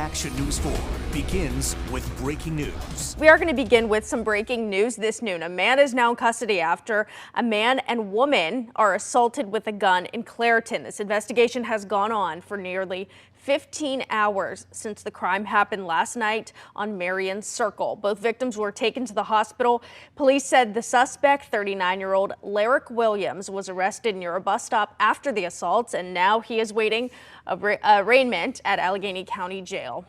Action News 4 begins with breaking news. We are going to begin with some breaking news this noon. A man is now in custody after a man and woman are assaulted with a gun in Clairton. This investigation has gone on for nearly 15 hours since the crime happened last night on Marion Circle. Both victims were taken to the hospital. Police said the suspect, 39-year-old Lyric Williams, was arrested near a bus stop after the assaults, and now he is waiting arraignment at Allegheny County Jail.